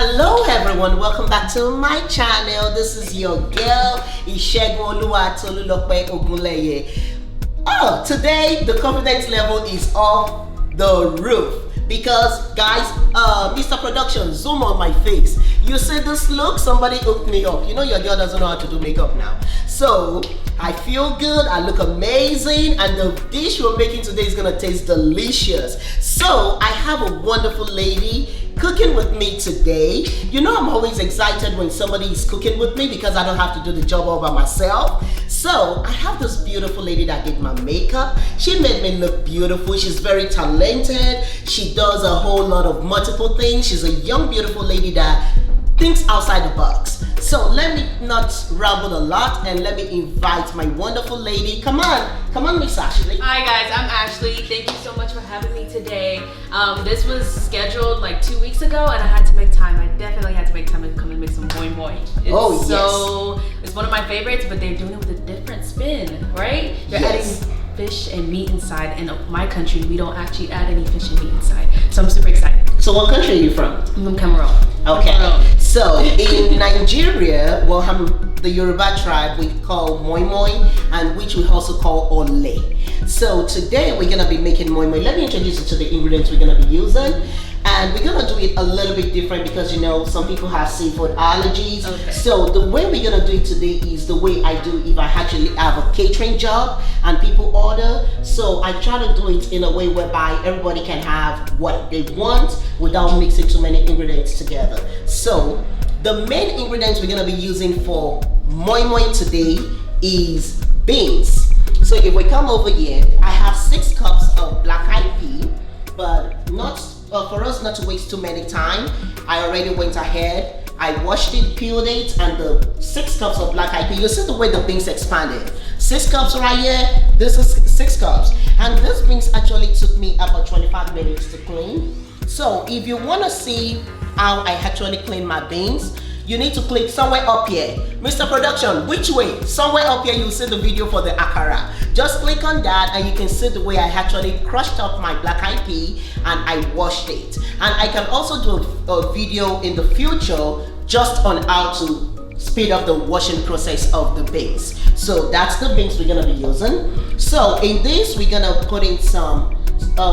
Hello everyone, welcome back to my channel. This is your girl Isegun Oluwatolulope Ogunleye. Oh, today the confidence level is off the roof because guys, Mr. Production, zoom on my face. You see this look? Somebody hooked me up. You know your girl doesn't know how to do makeup now. So I feel good, I look amazing, and the dish we're making today is gonna taste delicious. So I have a wonderful lady cooking with me today. You know I'm always excited when somebody is cooking with me because I don't have to do the job all by myself. So I have this beautiful lady that did my makeup. She made me look beautiful. She's very talented. She does a whole lot of multiple things. She's a young, beautiful lady that thinks outside the box. So let me not ramble a lot and let me invite my wonderful lady. Come on, Miss Ashley. Hi guys, I'm Ashley. Thank you so much for having me today. This was scheduled like 2 weeks ago and I had to make time. I definitely had to make time to come and make some Moin Moin. It's one of my favorites, but they're doing it with a different spin, right? They're adding fish and meat inside, and in my country, we don't actually add any fish and meat inside. So I'm super excited. So what country are you from? I'm from Cameroon. Okay. So in Nigeria, well, the Yoruba tribe, we call Moin Moin, and which we also call Olele. So today we're gonna be making Moin Moin. Let me introduce you to the ingredients we're gonna be using. And we're gonna do it a little bit different because you know some people have seafood allergies. Okay. So the way we're gonna do it today is the way I do if I actually have a catering job and people order. So I try to do it in a way whereby everybody can have what they want without mixing too many ingredients together. So the main ingredients we're gonna be using for Moin Moin today is beans. So if we come over here, I have 6 cups of black eyed pea, but not for us not to waste too many time, I already went ahead, I washed it, peeled it, and the 6 cups of black eyed pea, you see the way the beans expanded. 6 cups right here, this is 6 cups. And this beans actually took me about 25 minutes to clean. So if you want to see how I actually clean my beans, you need to click somewhere up here. Mr. Production, which way? Somewhere up here you'll see the video for the akara. Just click on that and you can see the way I actually crushed up my black eyed pea and I washed it. And I can also do a video in the future just on how to speed up the washing process of the beans. So that's the beans we're gonna be using. So in this we're gonna put in some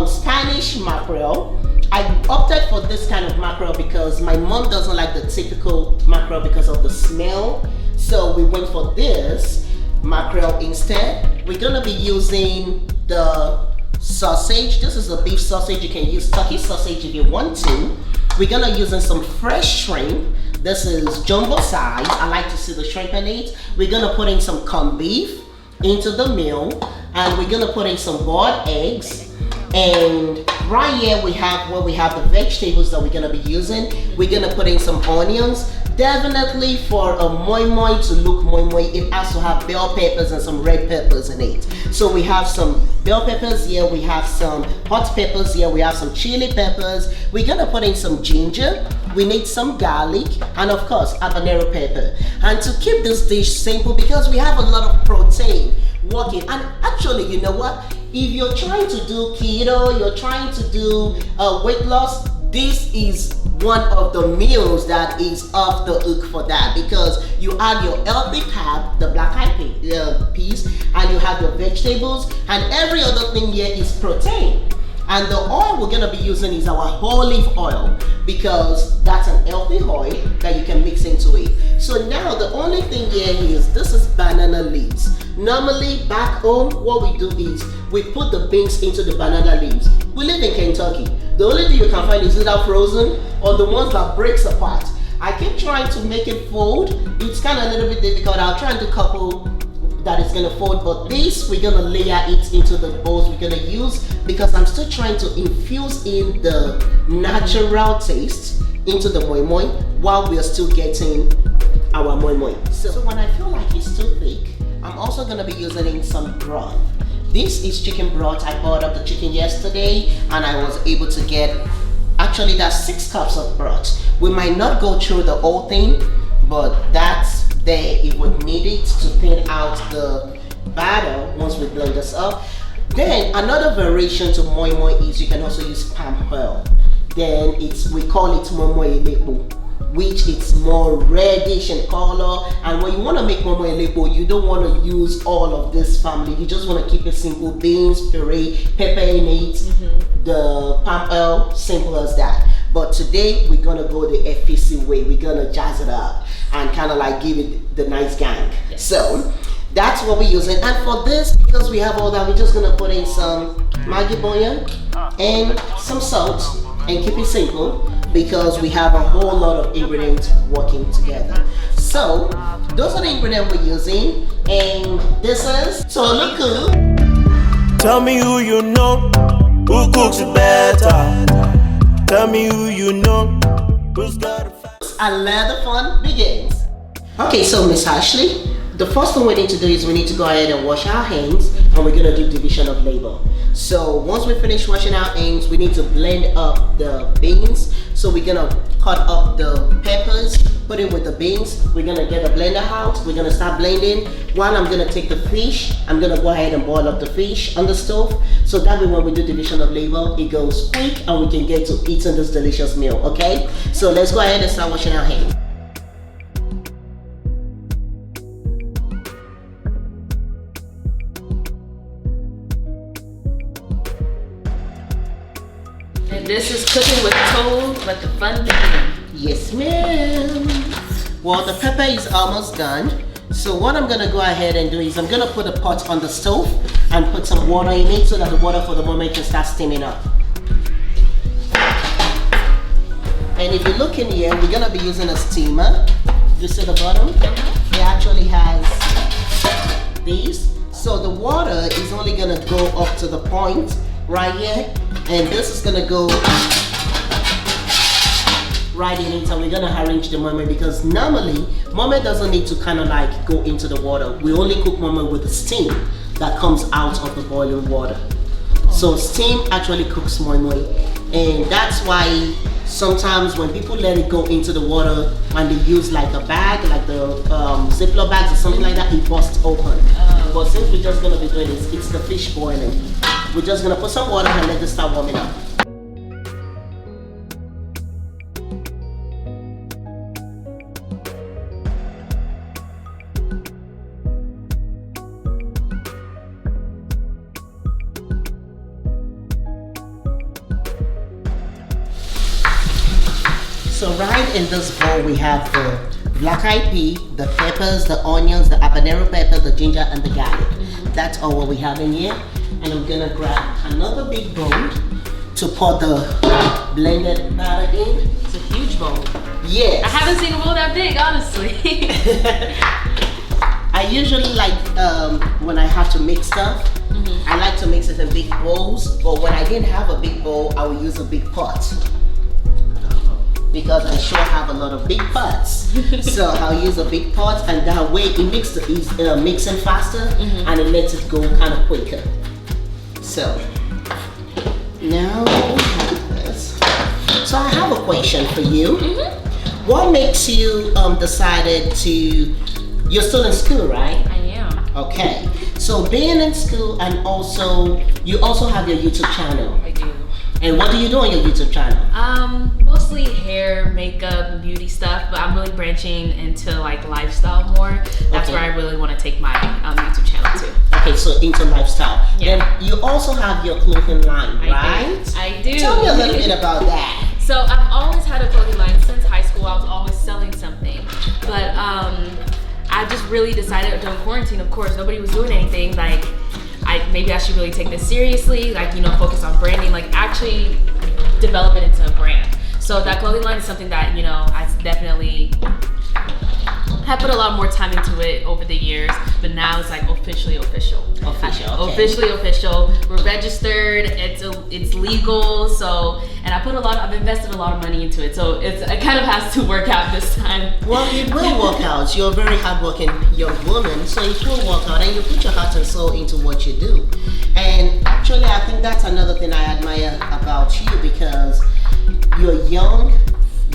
Spanish mackerel. I opted for this kind of mackerel because my mom doesn't like the typical mackerel because of the smell. So we went for this mackerel instead. We're gonna be using the sausage. This is a beef sausage. You can use turkey sausage if you want to. We're gonna using some fresh shrimp. This is jumbo size. I like to see the shrimp in it. We're gonna put in some corned beef into the meal, and we're gonna put in some boiled eggs. And right here we have the vegetables that we're gonna be using. We're gonna put in some onions. Definitely for a Moin Moin to look Moin Moin, it has to have bell peppers and some red peppers in it. So we have some bell peppers here, we have some hot peppers here, we have some chili peppers. We're gonna put in some ginger. We need some garlic, and of course Habanero pepper. And to keep this dish simple, because we have a lot of protein working, and actually, you know what? If you're trying to do keto, you're trying to do weight loss, this is one of the meals that is off the hook for that, because you add your healthy carb, the black eyed peas, and you have your vegetables, and every other thing here is protein. And the oil we're gonna be using is our olive oil, because that's an healthy oil that you can mix into it. So now the only thing here is, this is banana leaves. Normally back home, what we do is we put the beans into the banana leaves. We live in Kentucky. The only thing you can find is either frozen or the ones that breaks apart. I keep trying to make it fold. It's kind of a little bit difficult. I'll try and do a couple that is gonna fold, but this we're gonna layer it into the bowls we're gonna use, because I'm still trying to infuse in the natural taste into the Moin Moin while we are still getting our Moin Moin. So when I feel like it's too thick, I'm also gonna be using some broth. This is chicken broth. I bought up the chicken yesterday and I was able to get, actually that's 6 cups of broth. We might not go through the whole thing, but that's there if we need it to thin out the batter once we blend this up. Then another variation to Moin Moin is you can also use palm oil. Then we call it Moin Moin. which is more reddish in color. And when you want to make moi moi elepo, you don't want to use all of this family. You just want to keep it simple: beans, puree, pepper in it, the palm oil, simple as that. But today we're gonna go the FPC way. We're gonna jazz it up and kind of like give it the nice gang. Yes. So that's what we're using. And for this, because we have all that, we're just gonna put in some Maggi Bouillon and some salt and keep it simple, because we have a whole lot of ingredients working together. So those are the ingredients we're using, and this is Toluku. Tell me who you know, who cooks it better. Tell me who you know, who's got a And let the fun begins. Okay, so Miss Ashley, the first thing we need to do is we need to go ahead and wash our hands, and we're gonna do division of labor. So once we finish washing our hands, we need to blend up the beans. So we're gonna cut up the peppers, put it with the beans. We're gonna get a blender out. We're gonna start blending. While I'm gonna take the fish, I'm gonna go ahead and boil up the fish on the stove. So that way when we do division of labor, it goes quick and we can get to eating this delicious meal, okay? So let's go ahead and start washing our hands. And this is cooking with toad, let the fun begin. Yes, ma'am. Well, the pepper is almost done. So what I'm gonna go ahead and do is I'm gonna put a pot on the stove and put some water in it so that the water for the moment can start steaming up. And if you look in here, we're gonna be using a steamer. You see the bottom? It actually has these. So the water is only gonna go up to the point right here, and this is gonna go right in it, and we're gonna arrange the moi moi, because normally moi moi doesn't need to kind of like go into the water. We only cook moi moi with the steam that comes out of the boiling water. So steam actually cooks moi moi, and that's why sometimes when people let it go into the water and they use like a bag, like the Ziploc bags or something like that, it busts open. But since we're just gonna be doing this, it's the fish boiling. We're just gonna put some water and let it start warming up. So right in this bowl we have the black-eyed pea, the peppers, the onions, the habanero pepper, the ginger, and the garlic. That's all what we have in here. And I'm gonna grab another big bowl to pour the blended batter in. It's a huge bowl. Yes. I haven't seen a bowl that big, honestly. I usually like, when I have to mix stuff, I like to mix it in big bowls, but when I didn't have a big bowl, I will use a big pot. Because I sure have a lot of big pots. So I'll use a big pot, and that way it makes the mixing faster and it lets it go kind of quicker. So now we have this. So I have a question for you. What makes you decided to, you're still in school, right? I am. Okay. So being in school, and also you also have your YouTube channel. I do. And what do you do on your YouTube channel? Mostly hair, makeup, beauty stuff, but I'm really branching into like lifestyle more. That's where I really want to take my YouTube channel to. Okay, so into lifestyle. Yeah. Then you also have your clothing line, right? I do. Tell me a little bit about that. So I've always had a clothing line since high school. I was always selling something, but I just really decided during quarantine. Of course, nobody was doing anything. Like, maybe I should really take this seriously. Like, focus on branding. Like, actually develop it into a brand. So that clothing line is something that I definitely have put a lot more time into it over the years, but now it's like officially official. Okay. Officially official. We're registered. It's legal. So, and I've invested a lot of money into it. So it kind of has to work out this time. Well, it will work out. You're a very hardworking young woman, so it will work out, and you put your heart and soul into what you do. And actually, I think that's another thing I admire about you, because you're young.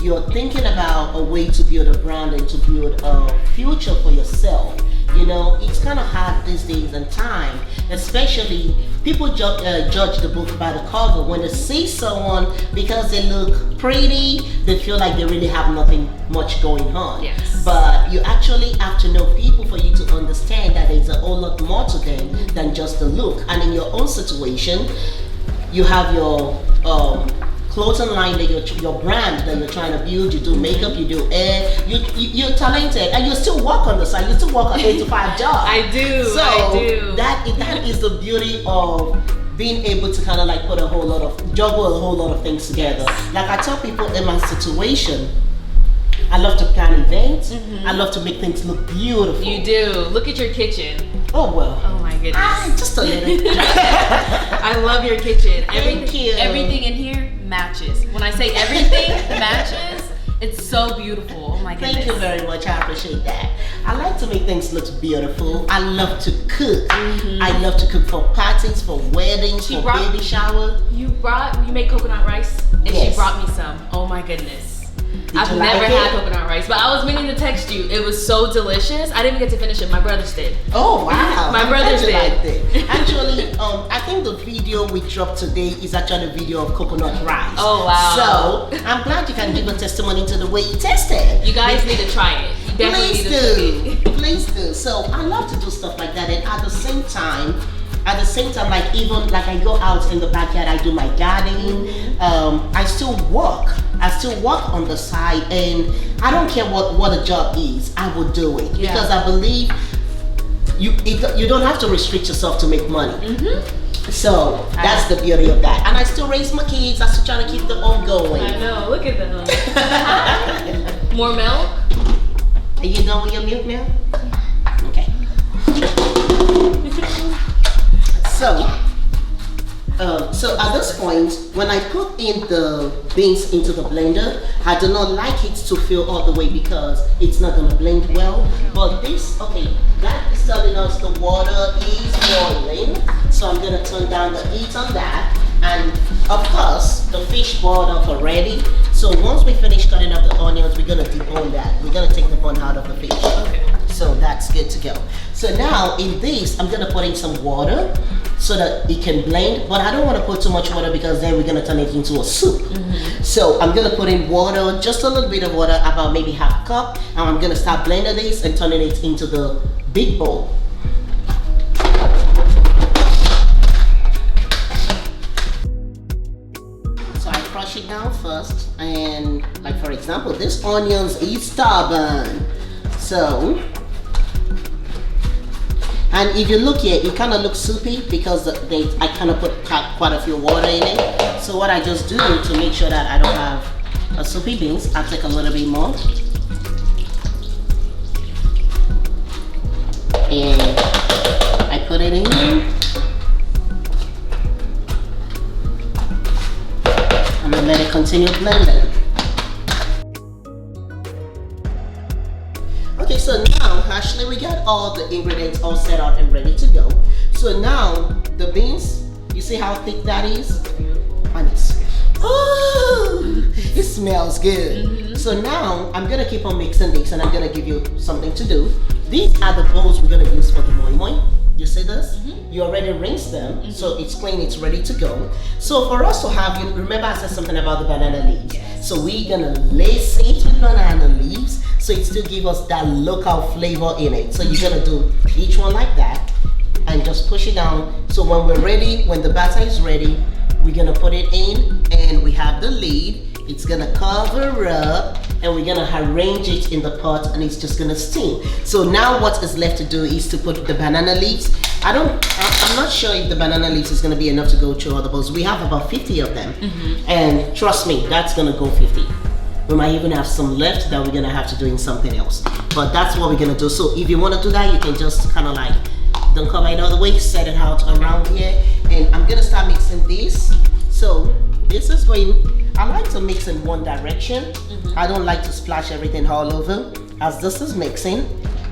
You're thinking about a way to build a brand and to build a future for yourself. You know, it's kind of hard these days and time, especially people judge the book by the cover. When they see someone, because they look pretty, they feel like they really have nothing much going on. Yes. But you actually have to know people for you to understand that there's a whole lot more to them than just the look. And in your own situation, you have your clothing line, that your brand that you're trying to build. You do makeup, you do hair, you're talented, and you still work on the side. You still work an 8 to 5 job. I do. That is the beauty of being able to kind of like juggle a whole lot of things together. Like I tell people in my situation, I love to plan events. I love to make things look beautiful. You do. Look at your kitchen. Oh well. Oh my goodness. Just a little. I love your kitchen. Thank you. Everything in here matches. When I say everything matches, it's so beautiful. Oh my goodness. Thank you very much. I appreciate that. I like to make things look beautiful. I love to cook. I love to cook for parties, for weddings, for baby shower. You made coconut rice, and Yes. she brought me some. Oh my goodness. I've you never like had it? coconut rice, but I was meaning to text you. It was so delicious. I didn't even get to finish it. My brothers did. Oh wow! My I'm brothers glad you did. liked it. Actually, I think the video we dropped today is actually a video of coconut rice. Oh wow! So I'm glad you can give a testimony to the way you tested. You guys need to try it. You definitely Please need to cook it. Please do. So I love to do stuff like that, and at the same time, like even like I go out in the backyard, I do my gardening. I still work on the side, and I don't care what a job is, I will do it because I believe you don't have to restrict yourself to make money. So that's the beauty of that. And I still raise my kids. I still trying to keep the home going. I know. Look at them. More milk? Are you done with your milk now? Okay. So at this point, when I put in the beans into the blender, I do not like it to fill all the way because it's not gonna blend well. But this, that is telling us the water is boiling. So I'm gonna turn down the heat on that. And of course, the fish boiled up already. So once we finish cutting up the onions, we're gonna debone that. We're gonna take the bone out of the fish. Okay. So that's good to go. So now in this, I'm gonna put in some water so that it can blend, but I don't wanna put too much water because then we're gonna turn it into a soup. So I'm gonna put in water, just a little bit of water, about maybe half a cup, and I'm gonna start blending this and turning it into the big bowl. So I crush it down first, and like for example, this onions is stubborn. So, and if you look here, it kind of looks soupy because I kind of put quite a few water in it. So what I just do to make sure that I don't have a soupy beans, I take a little bit more. And I put it in. I'm gonna let it continue blending. Okay, so now actually we got all the ingredients all set out and ready to go. So now the beans, you see how thick that is? And it smells good. So now I'm gonna keep on mixing this, and I'm gonna give you something to do. These are the bowls we're gonna use for the moi moi. You see this? You already rinsed them, so it's clean, it's ready to go. So for us to have, you remember I said something about the banana leaves. So we're gonna lace it with banana leaves, so it still gives us that local flavor in it. So you're gonna do each one like that, and just push it down. So when we're ready, when the batter is ready, we're gonna put it in, and we have the lid. It's gonna cover up, and we're gonna arrange it in the pot, and it's just gonna steam. So now what is left to do is to put the banana leaves. I'm not sure if the banana leaves is gonna be enough to go through all the bowls. We have about 50 of them, and trust me, that's gonna go 50. We might even have some left that we're gonna have to do in something else. But that's what we're gonna do. So if you wanna do that, you can just kind of like, don't cover it all the way, set it out around here. And I'm gonna start mixing this. So this is going, I like to mix in one direction. I don't like to splash everything all over. As this is mixing,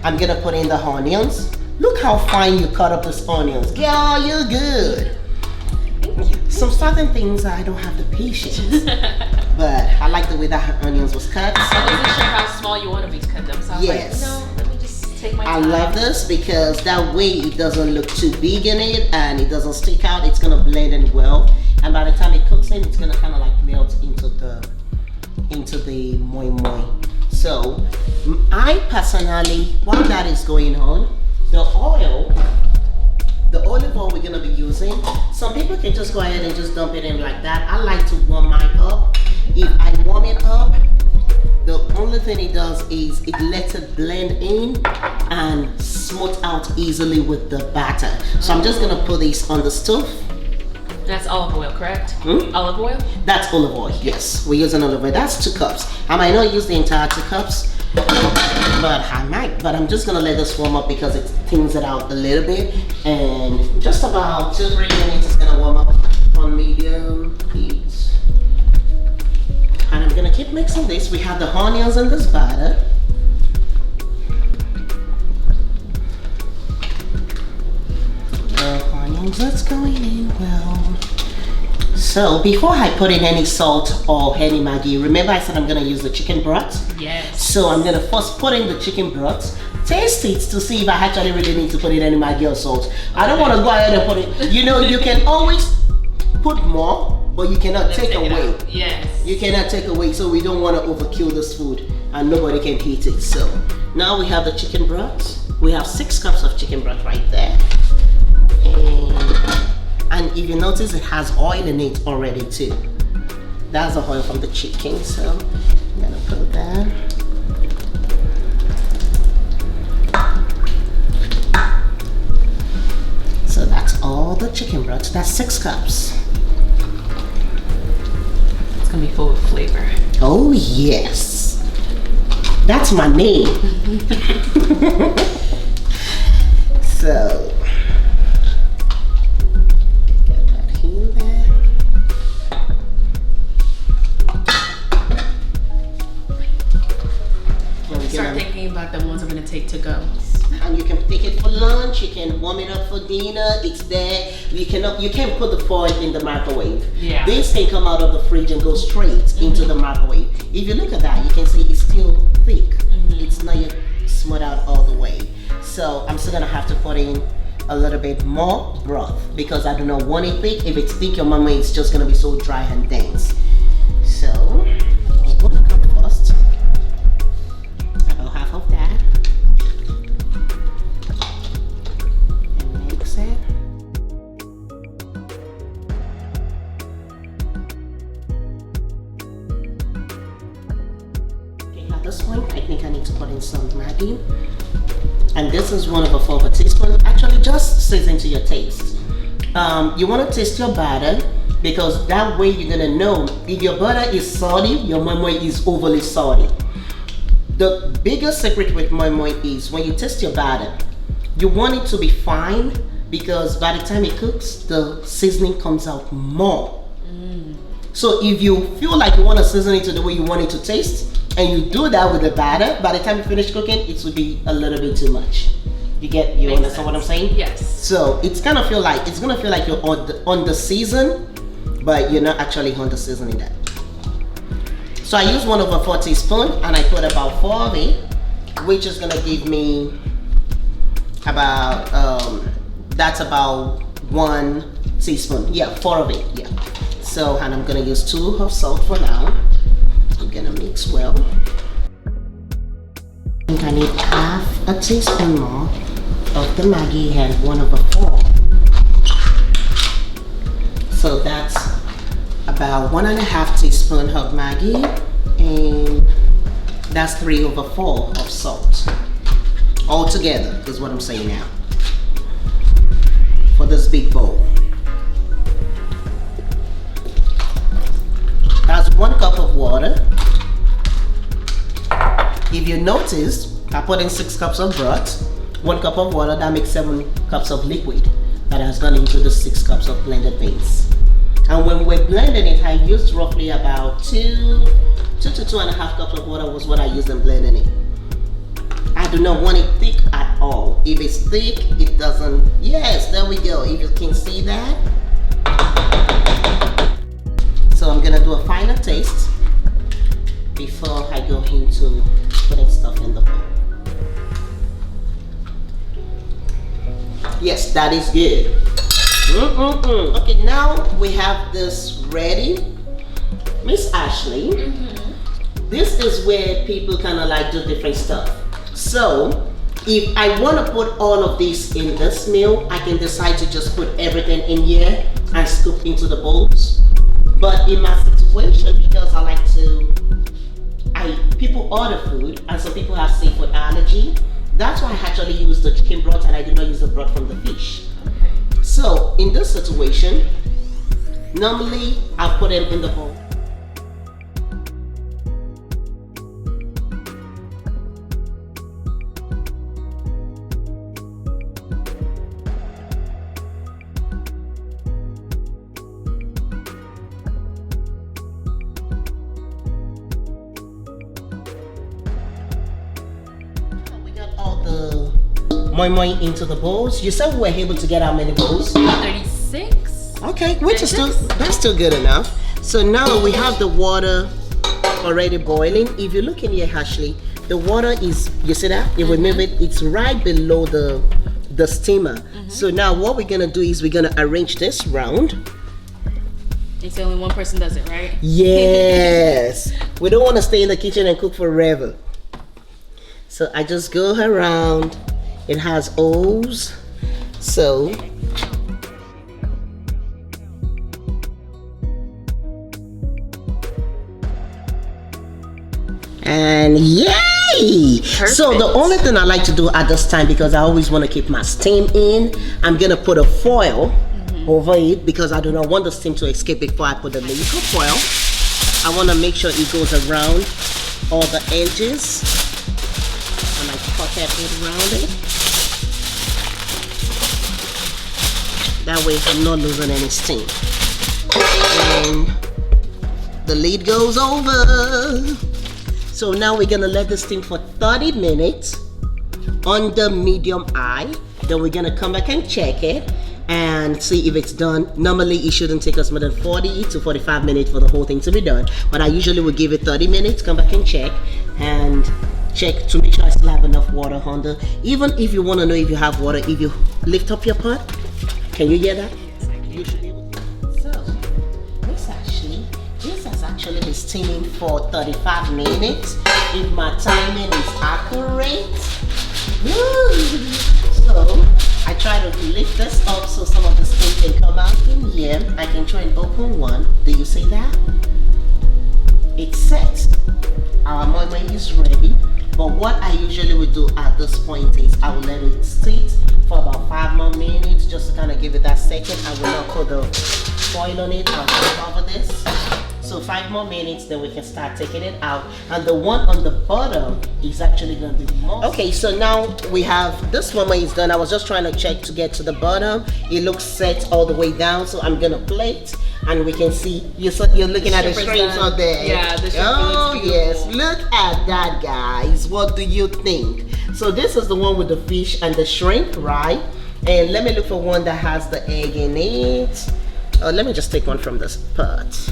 I'm gonna put in the onions. Look how fine you cut up these onions. Girl, you're good. Some certain things I don't have the patience. But I like the way that onions was cut. I wasn't sure how small you want to be cut them, so I was Yes. like, no, let me just take my my I time. love this because that way it doesn't look too big in it and it doesn't stick out. It's gonna blend in well, and by the time it cooks in, it's gonna kind of like melt into the moi moi. So I personally, while that is going on, the olive oil we're gonna be using, some people can just go ahead and just dump it in like that. I like to warm mine up. If I warm it up, the only thing it does is it lets it blend in and smooth out easily with the batter. So I'm just gonna put this on the stove. That's olive oil, correct? Olive oil? That's olive oil, yes. We're using olive oil. That's 2 cups. I might not use the entire 2 cups, but I might. But I'm just gonna let this warm up because it thins it out a little bit. And just about 2-3 minutes it's gonna warm up on medium heat. And I'm gonna keep mixing this. We have the onions in this batter. The onions that's going in well. So before I put in any salt or any Maggi, remember I said I'm gonna use the chicken broth? Yes. So I'm gonna first put in the chicken broth, taste it to see if I actually really need to put in any Maggi or salt. I don't wanna go ahead and put it, you know, you can always put more, but you cannot take away. Yes. You cannot take away, so we don't want to overkill this food and nobody can eat it. So now we have the chicken broth. We have 6 cups of chicken broth right there. And if you notice, it has oil in it already too. That's the oil from the chicken, so I'm gonna put that. So that's all the chicken broth. That's 6 cups. Gonna be full of flavor. Oh yes, that's my name. So get that in there. Start thinking about the ones I'm gonna take to go. And you can take it for lunch, you can warm it up for dinner, it's there. You can't put the foil in the microwave. Yeah. This can come out of the fridge and go straight into the microwave. If you look at that, you can see it's still thick. It's not yet smoothed out all the way. So I'm still gonna have to put in a little bit more broth because I do not want it thick. If it's thick, your mama, it's just gonna be so dry and dense. So I'm gonna cook first. About half of that. At this point, I think I need to put in some Maggi, and this is 1/4 teaspoon. Actually, just season to your taste. You want to taste your batter because that way you're gonna know if your butter is salty, your moi moi is overly salty. The biggest secret with moi moi is when you taste your batter, you want it to be fine because by the time it cooks, the seasoning comes out more. So if you feel like you want to season it to the way you want it to taste, and you do that with the batter, by the time you finish cooking, it would be a little bit too much. You understand what I'm saying? Yes. So it's gonna feel like you're on the season, but you're not actually on the seasoning that. So I use 1/4 teaspoon, and I put about 4 of it, which is gonna give me about that's about 1 teaspoon. Yeah, 4 of it. Yeah. So, and I'm gonna use 2 of salt for now. I'm gonna mix well. I think I need half a teaspoon more of the Maggi and 1/4. So that's about 1.5 teaspoon of Maggi, and that's 3/4 of salt. All together is what I'm saying now. For this big bowl. That's 1 cup of water. If you notice, I put in 6 cups of broth, 1 cup of water, that makes 7 cups of liquid that has gone into the 6 cups of blended beans. And when we're blending it, I used roughly about 2 to 2.5 cups of water was what I used in blending it. I do not want it thick at all. If it's thick, it doesn't, yes, there we go. If you can see that. So I'm gonna do a final taste before I go into putting stuff in the bowl. Yes, that is good. Okay, now we have this ready. Miss Ashley, this is where people kind of like do different stuff. So, if I want to put all of this in this meal, I can decide to just put everything in here and scoop into the bowls. But in my situation, because I like to, people order food and some people have seafood allergy, that's why I actually use the chicken broth and I do not use the broth from the fish. Okay. So in this situation, normally I put them in the bowl. Moin Moin into the bowls. You said we were able to get how many bowls? 36. Okay, which is that's still good enough. So now we have the water already boiling. If you look in here, Ashley, the water is, you see that? If we move it, it's right below the steamer. So now what we're gonna do is we're gonna arrange this round. You say only one person does it, right? Yes. We don't want to stay in the kitchen and cook forever. So I just go around. It has O's, so and yay! Perfect. So the only thing I like to do at this time, because I always want to keep my steam in, I'm gonna put a foil over it because I do not want the steam to escape before I put the lid. Put foil. I want to make sure it goes around all the edges, and I pocket it around it. That way I'm not losing any steam. And the lid goes over. So now we're gonna let this steam for 30 minutes under medium high. Then we're gonna come back and check it and see if it's done. Normally it shouldn't take us more than 40 to 45 minutes for the whole thing to be done. But I usually will give it 30 minutes, come back and check to make sure I still have enough water under. Even if you wanna know if you have water, if you lift up your pot, can you hear that? Yes, I can. You should be able to. So, this has actually been steaming for 35 minutes. If my timing is accurate. So, I try to lift this up so some of the steam can come out in here. I can try and open one. Do you see that? It's set. Our Moin Moin is ready. But what I usually would do at this point is I will let it sit for about 5 more minutes just to kind of give it that second. I will not put the foil on it. I'll cover this. So 5 more minutes, then we can start taking it out. And the one on the bottom is actually going to be more. Okay, so now we have, this one is done. I was just trying to check to get to the bottom. It looks set all the way down. So I'm going to plate and we can see, you're looking at the shrimps out there. Yeah, the shrimp. Oh yes, look at that, guys. What do you think? So this is the one with the fish and the shrimp, right? And let me look for one that has the egg in it. Let me just take one from this pot.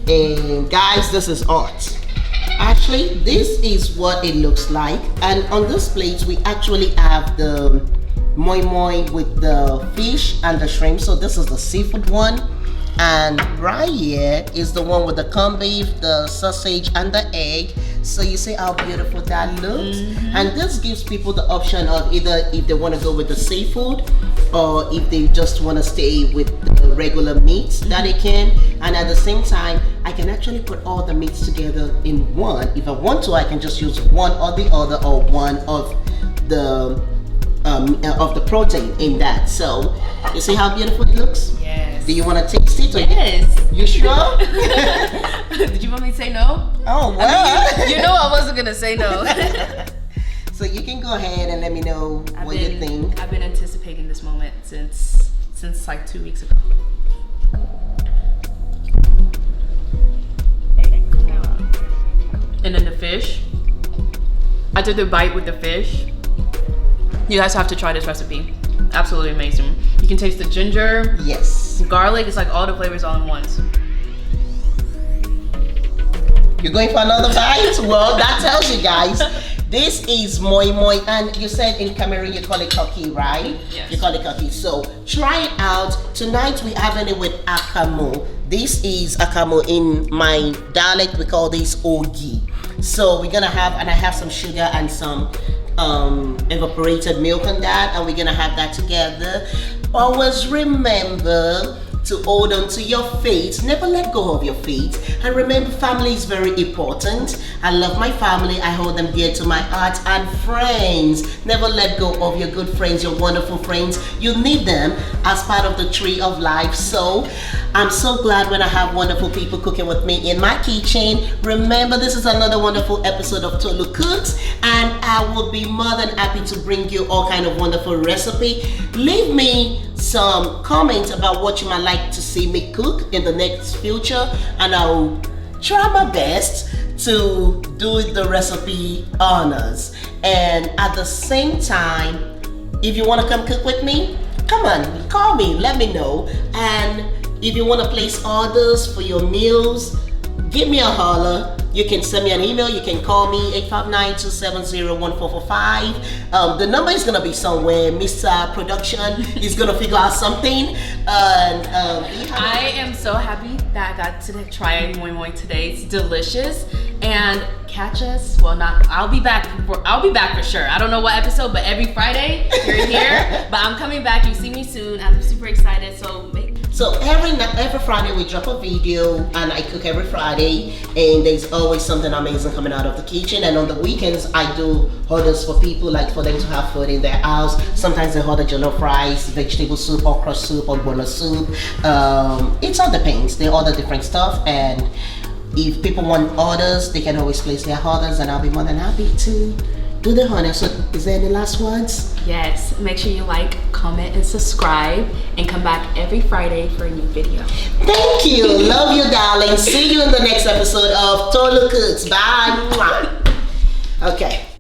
And guys, this is art. Actually, this is what it looks like. And on this plate, we actually have the Moin Moin with the fish and the shrimp. So this is the seafood one. And right here is the one with the corned beef, the sausage, and the egg. So you see how beautiful that looks? And this gives people the option of either if they want to go with the seafood or if they just want to stay with the regular meats that they can. And at the same time, I can actually put all the meats together in one. If I want to, I can just use one or the other or one of the protein in that. So you see how beautiful it looks? Yes. Do you want to taste it? Yes. You sure? Did you want me to say no? Oh well. I mean, you know I wasn't gonna say no. So you can go ahead and let me know what you think. I've been anticipating this moment since like 2 weeks ago. And then the fish. I took the bite with the fish. You guys have to try this recipe. Absolutely amazing. You can taste the ginger. Yes. Garlic. It's like all the flavors all in once. You're going for another bite? Well, that tells you guys. This is Moin Moin, and you said in Cameroon you call it koki, right? Yes. You call it koki. So try it out. Tonight we're having it with akamu. This is akamu. In my dialect we call this ogi. So we're gonna have, and I have some sugar and some evaporated milk on that, and we're gonna have that together. Always remember to hold on to your faith. Never let go of your faith. And remember, family is very important. I love my family. I hold them dear to my heart. And friends, never let go of your good friends, your wonderful friends. You need them as part of the tree of life. So I'm so glad when I have wonderful people cooking with me in my kitchen. Remember, this is another wonderful episode of Tolu Cooks, and I will be more than happy to bring you all kind of wonderful recipe. Leave me some comments about what you might like to see me cook in the next future, and I'll try my best to do the recipe honors. And at the same time, if you want to come cook with me, come on, call me, let me know. And if you want to place orders for your meals, give me a holler. You can send me an email. You can call me 859-270-1445. The number is gonna be somewhere. Mr. Production is gonna figure out something. I am so happy that I got to try Moin Moin today. It's delicious. And catch us. Well, not. I'll be back for sure. I don't know what episode, but every Friday you're here. But I'm coming back. You see me soon. I'm super excited. So every Friday we drop a video, and I cook every Friday, and there's always something amazing coming out of the kitchen. And on the weekends I do orders for people, like for them to have food in their house. Sometimes they order jollof rice, vegetable soup, okra soup, or bola soup. It all depends. They order different stuff, and if people want orders, they can always place their orders, and I'll be more than happy to do the honor. So is there any last words? Yes, make sure you like, comment, and subscribe, and come back every Friday for a new video. Thank you. Love you, darling. See you in the next episode of Tolu Cooks. Bye. Okay.